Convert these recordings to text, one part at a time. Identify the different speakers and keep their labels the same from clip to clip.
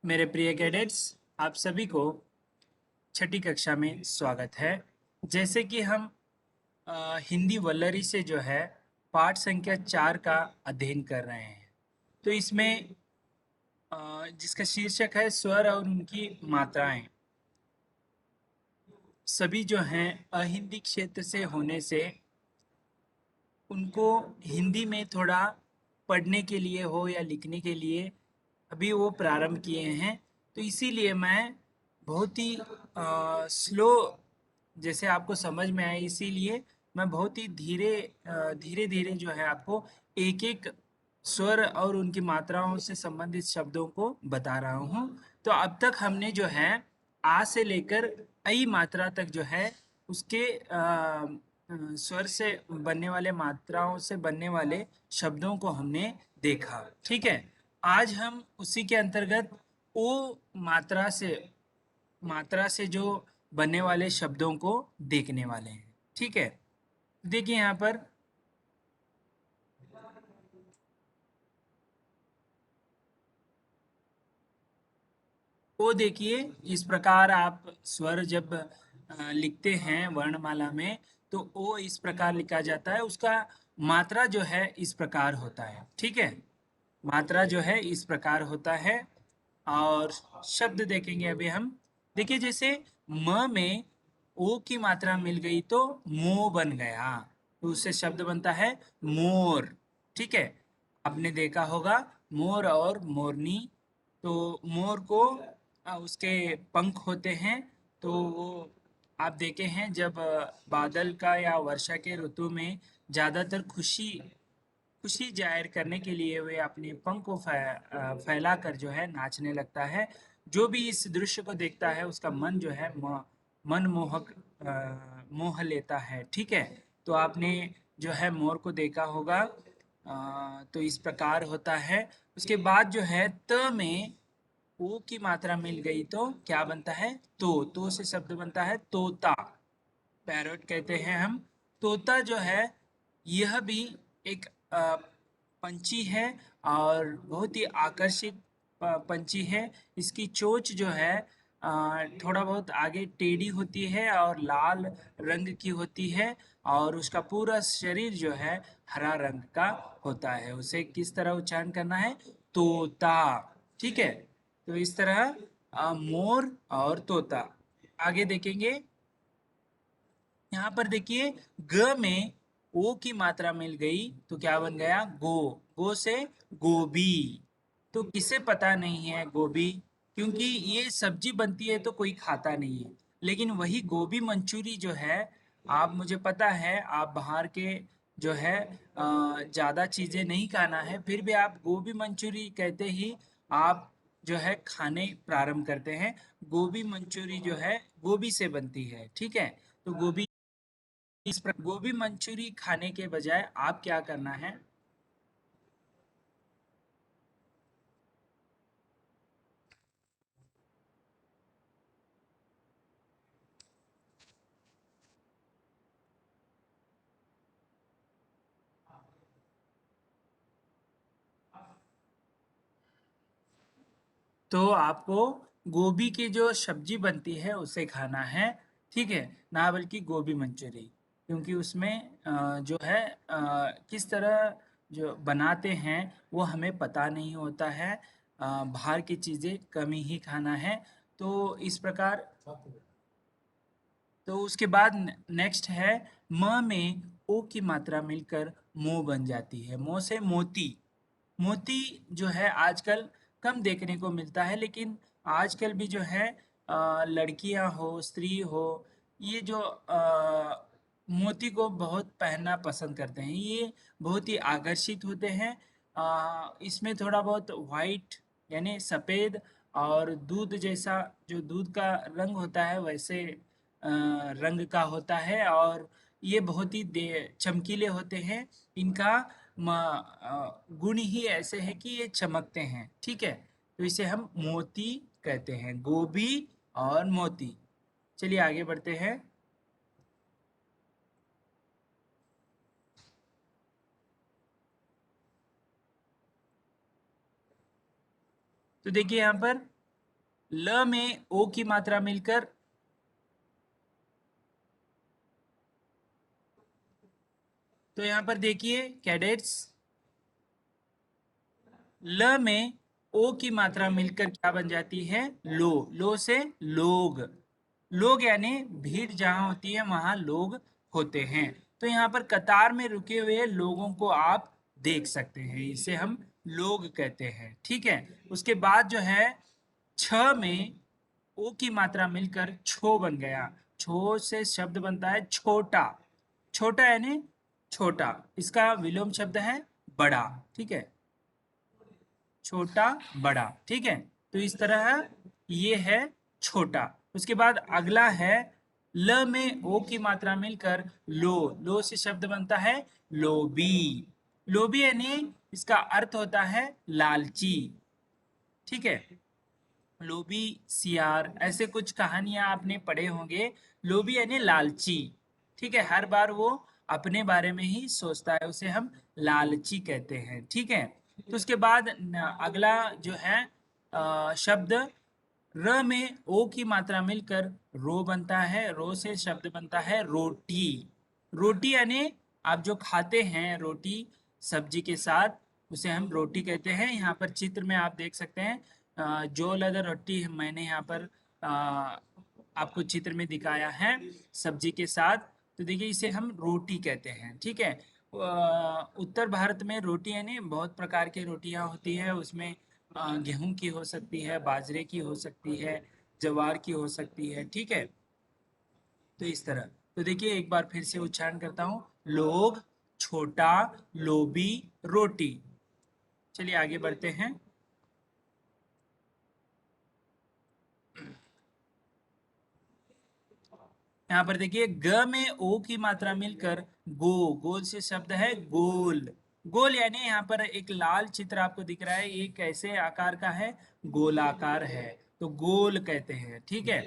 Speaker 1: मेरे प्रिय कैडेट्स, आप सभी को छठी कक्षा में स्वागत है। जैसे कि हम हिंदी वल्लरी से जो है पाठ संख्या 4 का अध्ययन कर रहे हैं। तो इसमें जिसका शीर्षक है स्वर और उनकी मात्राएं। सभी जो हैं अहिंदी क्षेत्र से होने से उनको हिंदी में थोड़ा पढ़ने के लिए हो या लिखने के लिए अभी वो प्रारंभ किए हैं। तो इसीलिए मैं बहुत ही स्लो, जैसे आपको समझ में आए, इसीलिए मैं बहुत ही धीरे धीरे जो है आपको एक एक स्वर और उनकी मात्राओं से संबंधित शब्दों को बता रहा हूँ। तो अब तक हमने जो है आ से लेकर ऐ मात्रा तक जो है उसके स्वर से बनने वाले मात्राओं से बनने वाले शब्दों को हमने देखा। ठीक है, आज हम उसी के अंतर्गत ओ मात्रा से जो बनने वाले शब्दों को देखने वाले हैं। ठीक है, देखिए यहाँ पर ओ देखिए, इस प्रकार आप स्वर जब लिखते हैं वर्णमाला में तो ओ इस प्रकार लिखा जाता है। उसका मात्रा जो है इस प्रकार होता है। ठीक है, मात्रा जो है इस प्रकार होता है। और शब्द देखेंगे अभी हम। देखिए, जैसे म में ओ की मात्रा मिल गई तो मो बन गया, तो उससे शब्द बनता है मोर। ठीक है, आपने देखा होगा मोर और मोरनी। तो मोर को उसके पंख होते हैं। तो वो आप देखे हैं जब बादल का या वर्षा के ऋतु में ज़्यादातर खुशी खुशी जाहिर करने के लिए वे अपने पंख को फैलाकर जो है नाचने लगता है। जो भी इस दृश्य को देखता है उसका मन जो है मनमोहक मोह लेता है। ठीक है, तो आपने जो है मोर को देखा होगा। तो इस प्रकार होता है। उसके बाद जो है त में ओ की मात्रा मिल गई तो क्या बनता है? तो से शब्द बनता है तोता। पैरोट कहते हैं हम। तोता जो है यह भी एक पंछी है और बहुत ही आकर्षित पंछी है। इसकी चोंच जो है थोड़ा बहुत आगे टेढ़ी होती है और लाल रंग की होती है। और उसका पूरा शरीर जो है हरा रंग का होता है। उसे किस तरह उच्चारण करना है? तोता। ठीक है, तो इस तरह मोर और तोता। आगे देखेंगे, यहाँ पर देखिए ग में ओ की मात्रा मिल गई तो क्या बन गया? गो। गो से गोभी। तो किसे पता नहीं है गोभी? क्योंकि ये सब्जी बनती है तो कोई खाता नहीं है। लेकिन वही गोभी मंचूरी जो है, आप, मुझे पता है आप बाहर के जो है ज़्यादा चीज़ें नहीं खाना है, फिर भी आप गोभी मंचूरी कहते ही आप जो है खाने प्रारंभ करते हैं। गोभी मंचूरी जो है गोभी से बनती है। ठीक है, तो गोभी गोभी मंचूरी खाने के बजाय आप क्या करना है? तो आपको गोभी की जो सब्जी बनती है उसे खाना है। ठीक है, ना बल्कि गोभी मंचूरी। क्योंकि उसमें जो है किस तरह जो बनाते हैं वो हमें पता नहीं होता है। बाहर की चीज़ें कम ही खाना है। तो इस प्रकार। तो उसके बाद नेक्स्ट है म में ओ की मात्रा मिलकर मो बन जाती है। मो से मोती। मोती जो है आजकल कम देखने को मिलता है, लेकिन आजकल भी जो है लड़कियां हो, स्त्री हो, ये जो मोती को बहुत पहनना पसंद करते हैं। ये बहुत ही आकर्षित होते हैं। इसमें थोड़ा बहुत वाइट यानी सफ़ेद और दूध जैसा, जो दूध का रंग होता है वैसे रंग का होता है। और ये बहुत ही चमकीले होते हैं। इनका गुण ही ऐसे है कि ये चमकते हैं। ठीक है, तो इसे हम मोती कहते हैं, गोभी और मोती। चलिए आगे बढ़ते हैं। तो देखिए यहाँ पर ल में ओ की मात्रा मिलकर तो यहाँ पर देखिए कैडेट्स, ल में ओ की मात्रा मिलकर क्या बन जाती है? लो। लो से लोग। लोग यानी भीड़ जहां होती है वहां लोग होते हैं। तो यहाँ पर कतार में रुके हुए लोगों को आप देख सकते हैं, इसे हम लोग कहते हैं। ठीक है। उसके बाद जो है छ में ओ की मात्रा मिलकर छो बन गया। छो से शब्द बनता है छोटा। छोटा यानी छोटा, इसका विलोम शब्द है बड़ा। ठीक है, छोटा बड़ा। ठीक है, तो इस तरह ये है छोटा। उसके बाद अगला है ल में ओ की मात्रा मिलकर लो। लो से शब्द बनता है लोभी। लोभी यानी इसका अर्थ होता है लालची। ठीक है, लोभी सियार, ऐसे कुछ कहानियां आपने पढ़े होंगे। लोभी यानी लालची। ठीक है, हर बार वो अपने बारे में ही सोचता है, उसे हम लालची कहते हैं। ठीक है, तो उसके बाद अगला जो है शब्द र में ओ की मात्रा मिलकर रो बनता है। रो से शब्द बनता है रोटी। रोटी यानी आप जो खाते हैं रोटी सब्जी के साथ, उसे हम रोटी कहते हैं। यहाँ पर चित्र में आप देख सकते हैं जो लेदर रोटी मैंने यहाँ पर आपको चित्र में दिखाया है सब्जी के साथ। तो देखिए इसे हम रोटी कहते हैं। ठीक है, उत्तर भारत में रोटी यानी बहुत प्रकार की रोटियां होती है। उसमें गेहूं की हो सकती है, बाजरे की हो सकती है, ज्वार की हो सकती है। ठीक है, तो इस तरह। तो देखिए एक बार फिर से उच्चारण करता हूँ, लोग, छोटा, लोभी, रोटी। चलिए आगे बढ़ते हैं। यहाँ पर देखिए ग में ओ की मात्रा मिलकर गो। गोल से शब्द है गोल। गोल यानी यहाँ पर एक लाल चित्र आपको दिख रहा है, ये कैसे आकार का है? गोलाकार है, तो गोल कहते हैं। ठीक है,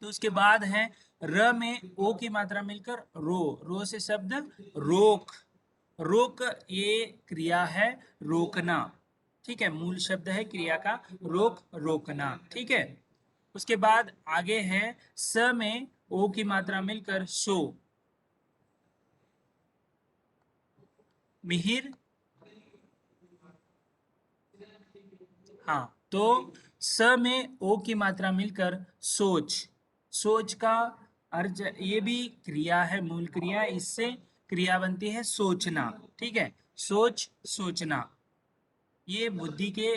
Speaker 1: तो उसके बाद है र में ओ की मात्रा मिलकर रो। रो से शब्द रोक। रोक ये क्रिया है रोकना। ठीक है, मूल शब्द है क्रिया का रोक, रोकना। ठीक है, उसके बाद आगे है स में ओ की मात्रा मिलकर सो। मिहिर, हाँ, तो स में ओ की मात्रा मिलकर सोच। सोच का अर्थ ये भी क्रिया है, मूल क्रिया, इससे क्रिया बनती है सोचना। ठीक है, सोच, सोचना, ये बुद्धि के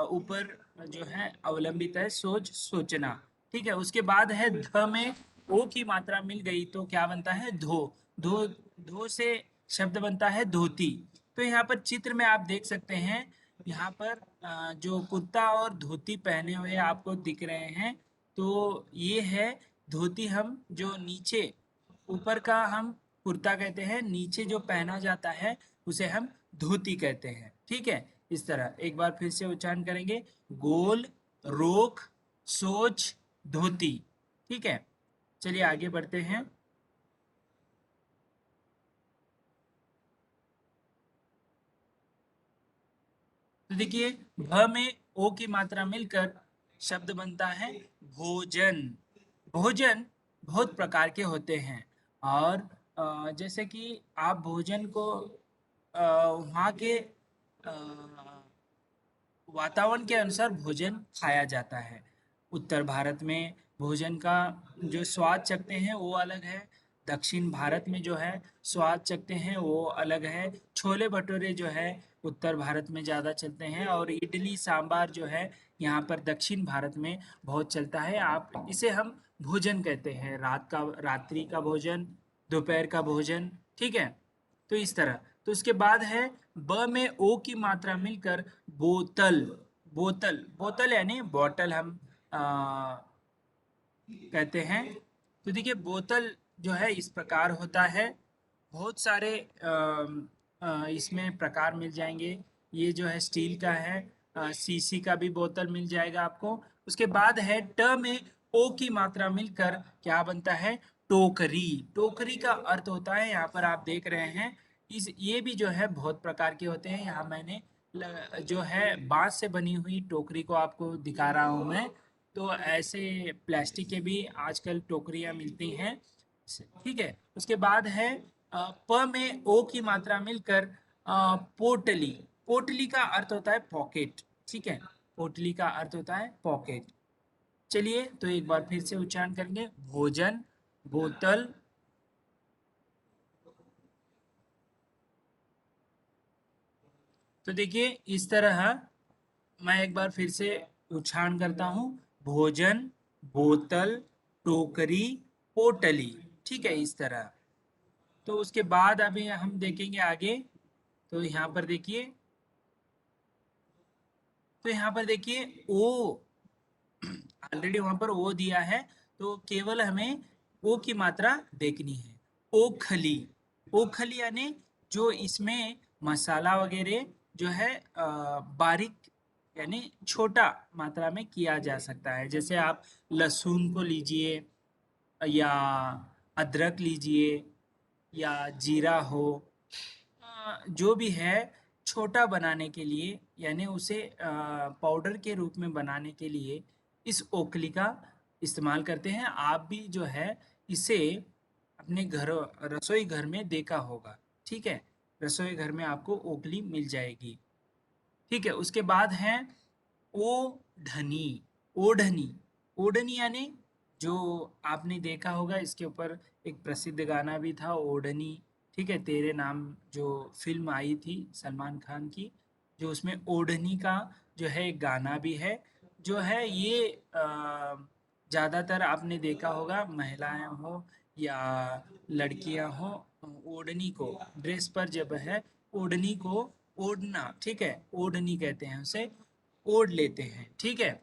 Speaker 1: ऊपर जो है अवलंबित है, सोच, सोचना। ठीक है, उसके बाद है ध में ओ की मात्रा मिल गई तो क्या बनता है? धो। धो, धो से शब्द बनता है धोती। तो यहाँ पर चित्र में आप देख सकते हैं, यहाँ पर जो कुर्ता और धोती पहने हुए आपको दिख रहे हैं, तो ये है धोती। हम जो नीचे ऊपर का हम कुर्ता कहते हैं, नीचे जो पहना जाता है उसे हम धोती कहते हैं। ठीक है, इस तरह एक बार फिर से उच्चारण करेंगे, गोल, रोक, सोच, धोती। ठीक है, चलिए आगे बढ़ते हैं। तो देखिए भ में ओ की मात्रा मिलकर शब्द बनता है भोजन। भोजन बहुत प्रकार के होते हैं, और जैसे कि आप भोजन को वहाँ के वातावरण के अनुसार भोजन खाया जाता है। उत्तर भारत में भोजन का जो स्वाद चखते हैं वो अलग है। दक्षिण भारत में जो है स्वाद चखते हैं वो अलग है। छोले भटूरे जो है उत्तर भारत में ज़्यादा चलते हैं, और इडली सांबार जो है यहाँ पर दक्षिण भारत में बहुत चलता है। आप इसे हम भोजन कहते हैं, रात्रि का भोजन, दोपहर का भोजन। ठीक है, तो इस तरह। तो उसके बाद है ब में ओ की मात्रा मिलकर बोतल। बोतल, बोतल यानी बॉटल हम आ, कहते हैं। तो देखिए बोतल जो है इस प्रकार होता है। बहुत सारे इसमें प्रकार मिल जाएंगे। ये जो है स्टील का है, सीसी का भी बोतल मिल जाएगा आपको। उसके बाद है ट में ओ की मात्रा मिलकर क्या बनता है? टोकरी। टोकरी का अर्थ होता है, यहाँ पर आप देख रहे हैं, इस ये भी जो है बहुत प्रकार के होते हैं। यहाँ मैंने जो है बांस से बनी हुई टोकरी को आपको दिखा रहा हूँ मैं। तो ऐसे प्लास्टिक के भी आजकल टोकरियाँ मिलती हैं, ठीक है। उसके बाद है प में ओ की मात्रा मिलकर पोटली। पोटली का अर्थ होता है पॉकेट, ठीक है। पोटली का अर्थ होता है पॉकेट। चलिए तो एक बार फिर से उच्चारण करेंगे, भोजन, बोतल, तो देखिए इस तरह मैं एक बार फिर से उच्चारण करता हूँ, भोजन, बोतल, टोकरी, पोटली, ठीक है, इस तरह। तो उसके बाद अभी हम देखेंगे आगे। तो यहाँ पर देखिए, तो यहाँ पर देखिए ओ, ऑलरेडी वहां पर ओ दिया है, तो केवल हमें ओ की मात्रा देखनी है। ओखली, ओखली यानी जो इसमें मसाला वगैरह जो है बारीक यानी छोटा मात्रा में किया जा सकता है। जैसे आप लहसुन को लीजिए, या अदरक लीजिए, या जीरा हो, जो भी है, छोटा बनाने के लिए यानी उसे पाउडर के रूप में बनाने के लिए इस ओखली का इस्तेमाल करते हैं। आप भी जो है इसे अपने घर, रसोई घर में देखा होगा, ठीक है। रसोई घर में आपको ओखली मिल जाएगी, ठीक है। उसके बाद है ओढ़नी। ओढ़नी, ओढ़नी यानी जो आपने देखा होगा, इसके ऊपर एक प्रसिद्ध गाना भी था ओढ़नी, ठीक है, तेरे नाम, जो फिल्म आई थी सलमान खान की, जो उसमें ओढ़नी का जो है एक गाना भी है। जो है ये ज़्यादातर आपने देखा होगा, महिलाएं हो या लड़कियां हो, ओढ़नी को ड्रेस पर जब है ओढ़नी को ओढ़ना, ठीक है, ओढ़नी कहते हैं उसे, ओढ़ लेते हैं, ठीक है।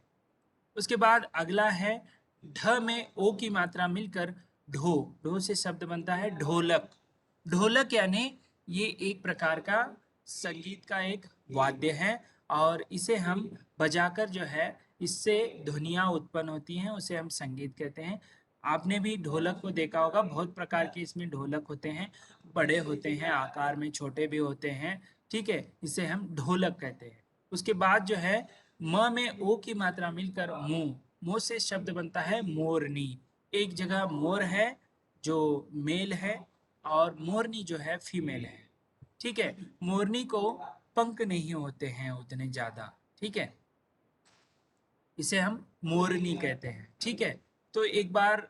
Speaker 1: उसके बाद अगला है ढ में ओ की मात्रा मिलकर ढो, ढो से शब्द बनता है ढोलक। ढोलक यानी ये एक प्रकार का संगीत का एक वाद्य है, और इसे हम बजाकर जो है इससे ध्वनियाँ उत्पन्न होती हैं, उसे हम संगीत कहते हैं। आपने भी ढोलक को देखा होगा, बहुत प्रकार के इसमें ढोलक होते हैं, बड़े होते हैं आकार में, छोटे भी होते हैं, ठीक है, इसे हम ढोलक कहते हैं। उसके बाद जो है म में ओ की मात्रा मिलकर मुंह, मुंह से शब्द बनता है मोरनी। एक जगह मोर है जो मेल है, और मोरनी जो है फीमेल है, ठीक है। मोरनी को पंख नहीं होते हैं उतने ज्यादा, ठीक है, इसे हम मोरनी कहते हैं, ठीक है। तो एक बार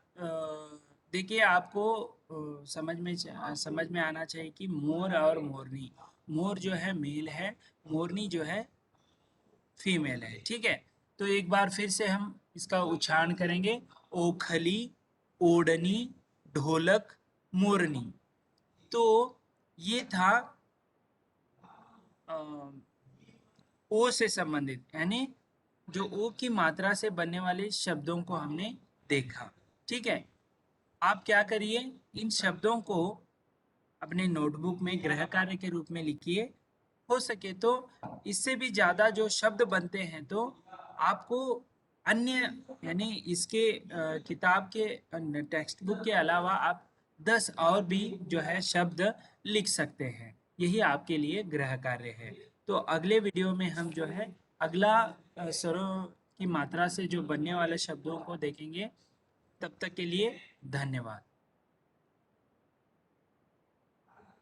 Speaker 1: देखिए, आपको समझ में आना चाहिए कि मोर और मोरनी, मोर जो है मेल है, मोरनी जो है फीमेल है, ठीक है। तो एक बार फिर से हम इसका उच्चारण करेंगे, ओखली, ओढ़नी, ढोलक, मोरनी। तो ये था अ, ओ से संबंधित, यानी जो ओ की मात्रा से बनने वाले शब्दों को हमने देखा, ठीक है। आप क्या करिए, इन शब्दों को अपने नोटबुक में गृह कार्य के रूप में लिखिए। हो सके तो इससे भी ज़्यादा जो शब्द बनते हैं, तो आपको अन्य यानी इसके किताब के टेक्स्ट बुक के अलावा आप 10 और भी जो है शब्द लिख सकते हैं। यही आपके लिए गृह कार्य है। तो अगले वीडियो में हम जो है अगला स्वरों की मात्रा से जो बनने वाले शब्दों को देखेंगे। तब तक के लिए धन्यवाद।